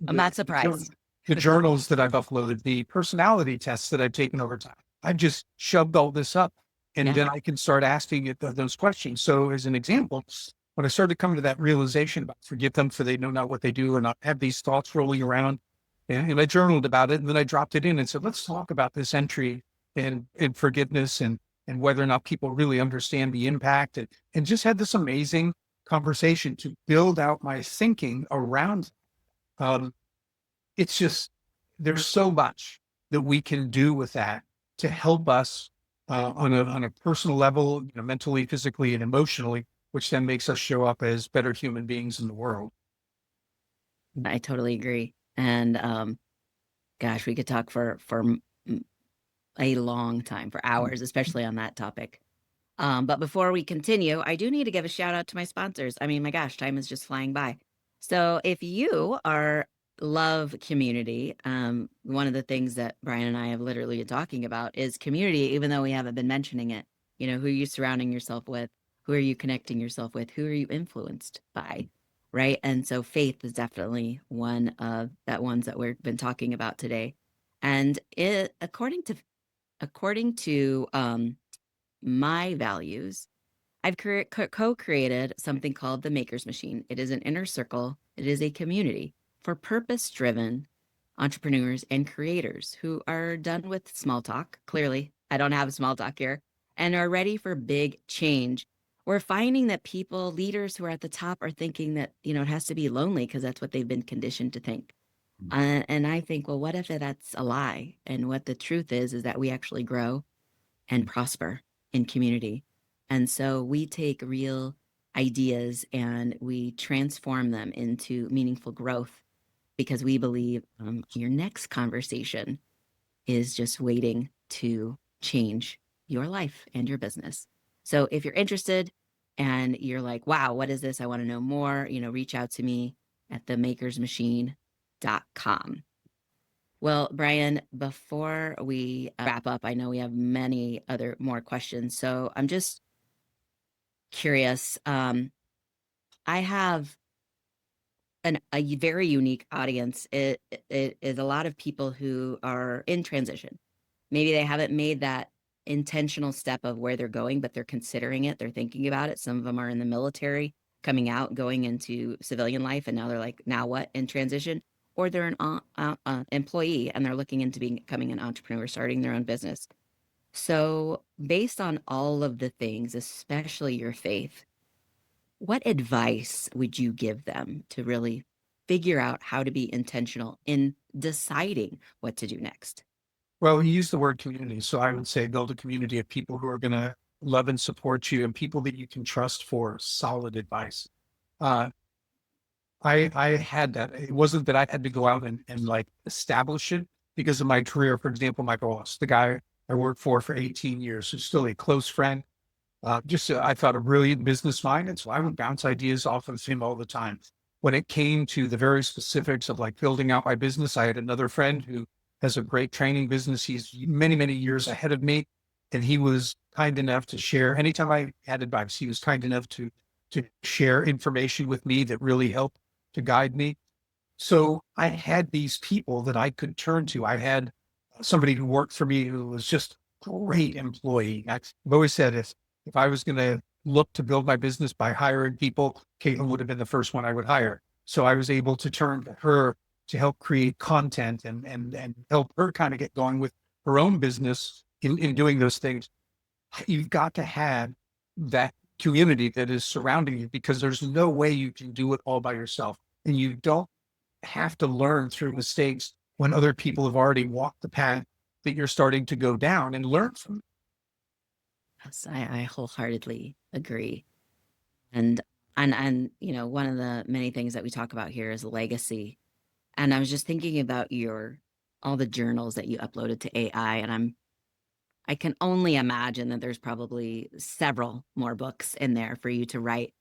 Speaker 1: I'm
Speaker 2: the,
Speaker 1: not surprised.
Speaker 2: the journals that I've uploaded, the personality tests that I've taken over time. I've just shoved all this up and
Speaker 1: Yeah.
Speaker 2: then I can start asking it those questions. So as an example, when I started coming to that realization about forgive them for they know not what they do and not have these thoughts rolling around, and I journaled about it and then I dropped it in and said, let's talk about this entry and forgiveness and whether or not people really understand the impact and just had this amazing conversation to build out my thinking around um, it's just there's so much that we can do with that to help us on a personal level, mentally, physically, and emotionally, which then makes us show up as better human beings in the world.
Speaker 1: I totally agree. And gosh, we could talk for a long time, for hours, especially on that topic. But before we continue, I do need to give a shout out to my sponsors. I mean, my gosh, time is just flying by. So if you are love community, one of the things that Brian and I have literally been talking about is community, even though we haven't been mentioning it. Who are you surrounding yourself with? Who are you connecting yourself with? Who are you influenced by? Right. And so faith is definitely one of that ones that we've been talking about today. And it according to my values, I've co-created something called the Maker's Machine. It is an inner circle. It is a community for purpose-driven entrepreneurs and creators who are done with small talk. Clearly, I don't have small talk here, and are ready for big change. We're finding that leaders who are at the top are thinking that, it has to be lonely because that's what they've been conditioned to think. And I think, well, what if that's a lie? And what the truth is that we actually grow and prosper in community. And so we take real ideas and we transform them into meaningful growth because we believe your next conversation is just waiting to change your life and your business. So if you're interested and you're like, wow, what is this? I want to know more, reach out to me at themakersmachine.com. Well, Brian, before we wrap up, I know we have many other more questions. So I'm just curious. I have a very unique audience. It is a lot of people who are in transition. Maybe they haven't made that intentional step of where they're going, but they're considering it. They're thinking about it. Some of them are in the military, coming out, going into civilian life, and now they're like, now what in transition? Or they're an employee and they're looking into becoming an entrepreneur, starting their own business. So, based on all of the things, especially your faith, what advice would you give them to really figure out how to be intentional in deciding what to do next?
Speaker 2: Well, you use the word community. So I would say build a community of people who are going to love and support you and people that you can trust for solid advice. Uh, I had that. It wasn't that I had to go out and like establish it because of my career. For example, my boss, the guy I worked for 18 years, who's still a close friend. I thought a brilliant business mind. And so I would bounce ideas off of him all the time. When it came to the very specifics of like building out my business, I had another friend who has a great training business. He's many, many years ahead of me. And he was kind enough to share anytime I had advice, he was kind enough to share information with me that really helped to guide me. So I had these people that I could turn to. I had somebody who worked for me who was just a great employee. I've always said if I was going to look to build my business by hiring people, Caitlin would have been the first one I would hire. So I was able to turn to her to help create content and help her kind of get going with her own business in doing those things. You've got to have that community that is surrounding you because there's no way you can do it all by yourself. And you don't have to learn through mistakes when other people have already walked the path that you're starting to go down and learn from.
Speaker 1: Yes, I wholeheartedly agree. And one of the many things that we talk about here is legacy. And I was just thinking about your all the journals that you uploaded to AI, and I can only imagine that there's probably several more books in there for you to write.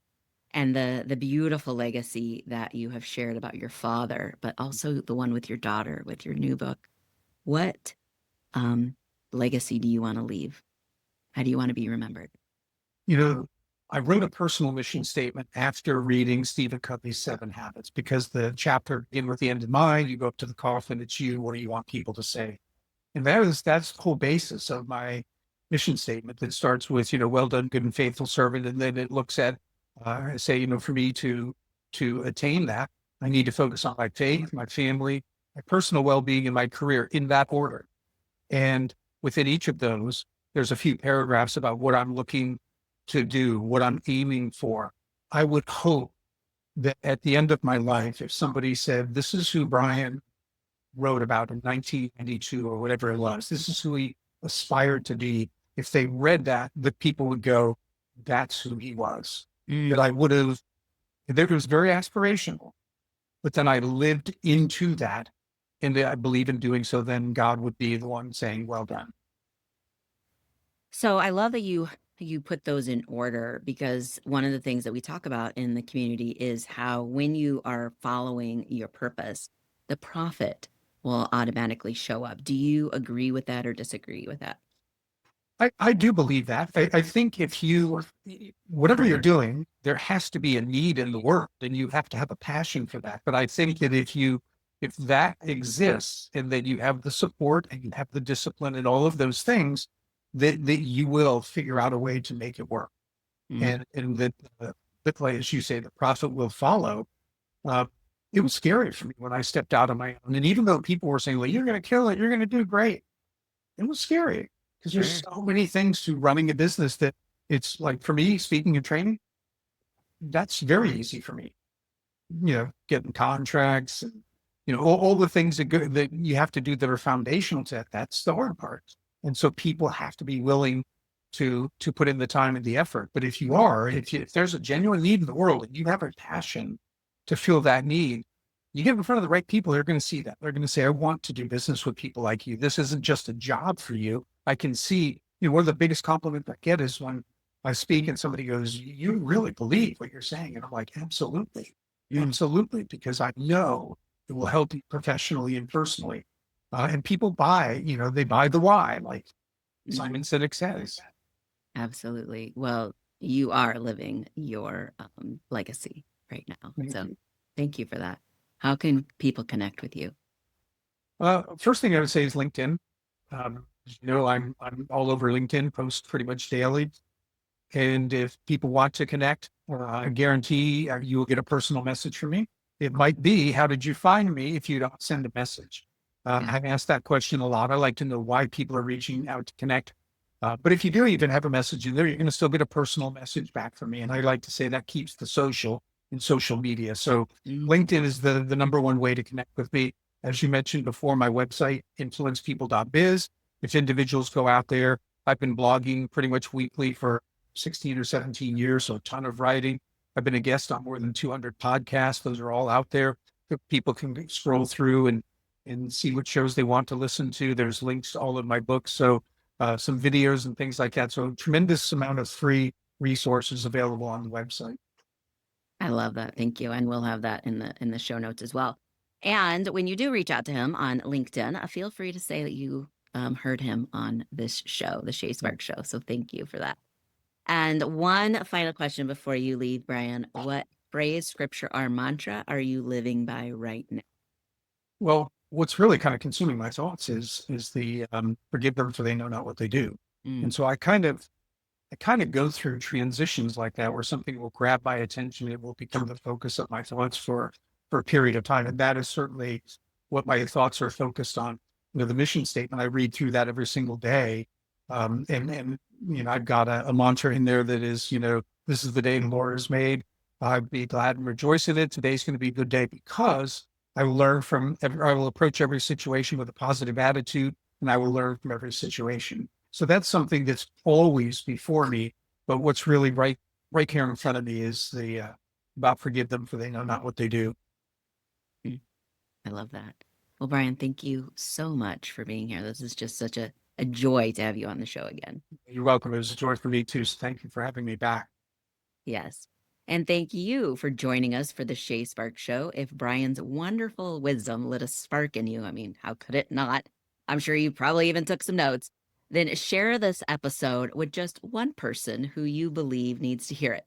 Speaker 1: And the beautiful legacy that you have shared about your father, but also the one with your daughter, with your new book. What um, legacy do you want to leave? How do you want to be remembered?
Speaker 2: You know, I wrote a personal mission statement after reading Stephen Covey's Seven Habits because the chapter begin with the end in mind. You go up to the coffin, it's you. What do you want people to say? And that's the whole basis of my mission statement that starts with, well done, good and faithful servant. And then it looks at, say, for me to attain that, I need to focus on my faith, my family, my personal well-being, and my career in that order. And within each of those, there's a few paragraphs about what I'm looking to do, what I'm aiming for. I would hope that at the end of my life, if somebody said, this is who Brian wrote about in 1992 or whatever it was, this is who he aspired to be. If they read that, the people would go, that's who he was.
Speaker 1: Mm.
Speaker 2: That I would have, that was very aspirational, but then I lived into that. And I believe in doing so, then God would be the one saying, well done.
Speaker 1: So I love that you put those in order because one of the things that we talk about in the community is how when you are following your purpose, the profit will automatically show up. Do you agree with that or disagree with that?
Speaker 2: I do believe that. I think if you, whatever you're doing, there has to be a need in the world and you have to have a passion for that. But I think that if that exists and that you have the support and you have the discipline and all of those things, that you will figure out a way to make it work.
Speaker 1: Mm,
Speaker 2: And that, like, as you say, the profit will follow. Uh, it was scary for me when I stepped out on my own. And even though people were saying, well, you're going to kill it, you're going to do great. It was scary because there's
Speaker 1: sure.
Speaker 2: so many things to running a business that it's like for me, speaking and training, that's very easy for me. Getting contracts, all the things that you have to do that are foundational to that. That's the hard part. And so people have to be willing to put in the time and the effort. But if there's a genuine need in the world and you have a passion to fill that need, you get in front of the right people, they're going to see that. They're going to say, I want to do business with people like you. This isn't just a job for you. I can see, one of the biggest compliments I get is when I speak and somebody goes, you really believe what you're saying. And I'm like, absolutely. Absolutely. Because I know it will help you professionally and personally. And people buy, they buy the why, like
Speaker 1: Mhm.
Speaker 2: Simon Sinek says.
Speaker 1: Absolutely. Well, you are living your legacy right now.
Speaker 2: Thank
Speaker 1: So
Speaker 2: you.
Speaker 1: thank you for that. How can people connect with you?
Speaker 2: First thing I would say is LinkedIn. I'm all over LinkedIn, post pretty much daily. And if people want to connect, I guarantee you will get a personal message from me. It might be, how did you find me if you don't send a message?
Speaker 1: Yeah.
Speaker 2: I've asked that question a lot. I like to know why people are reaching out to connect. But if you do even have a message in there, you're going to still get a personal message back from me. And I like to say that keeps the social in social media. So
Speaker 1: Mm,
Speaker 2: LinkedIn is the number one way to connect with me. As you mentioned before, my website, influencepeople.biz. If individuals go out there, I've been blogging pretty much weekly for 16 or 17 years, so a ton of writing. I've been a guest on more than 200 podcasts. Those are all out there that people can scroll through and see what shows they want to listen to. There's links to all of my books, so some videos and things like that. So a tremendous amount of free resources available on the website.
Speaker 1: I love that. Thank you. And we'll have that in the show notes as well. And when you do reach out to him on LinkedIn, feel free to say that you heard him on this show, the Shay Spark Show. So thank you for that. And one final question before you leave, Brian. What phrase, scripture, or mantra are you living by right now?
Speaker 2: Well, what's really kind of consuming my thoughts is the forgive them for they know not what they do.
Speaker 1: Mm,
Speaker 2: And so I kind of go through transitions like that where something will grab my attention. It will become the focus of my thoughts for a period of time. And that is certainly what my thoughts are focused on. The mission statement, I read through that every single day. And I've got a mantra in there that is, this is the day the Lord has made. I'll be glad and rejoice in it. Today's going to be a good day because I will approach every situation with a positive attitude and I will learn from every situation. So that's something that's always before me. But what's really right here in front of me is the about forgive them for they know not what they do.
Speaker 1: mm, I love that. Well, Brian, thank you so much for being here. This is just such a joy to have you on the show again.
Speaker 2: You're welcome. It was a joy for me too. So thank you for having me back.
Speaker 1: Yes. And thank you for joining us for the Shay Spark Show. If Brian's wonderful wisdom lit a spark in you, I mean, how could it not? I'm sure you probably even took some notes. Then share this episode with just one person who you believe needs to hear it.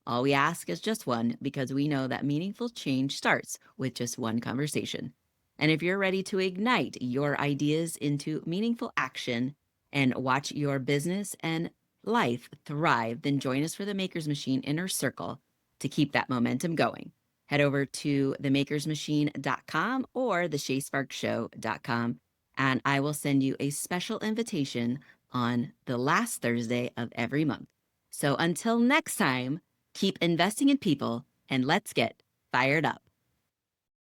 Speaker 1: All we ask is just one because we know that meaningful change starts with just one conversation. And if you're ready to ignite your ideas into meaningful action and watch your business and life thrive, then join us for the Maker's Machine Inner Circle to keep that momentum going. Head over to themakersmachine.com or theshaysparkshow.com, and I will send you a special invitation on the last Thursday of every month. So until next time, keep investing in people and let's get fired up.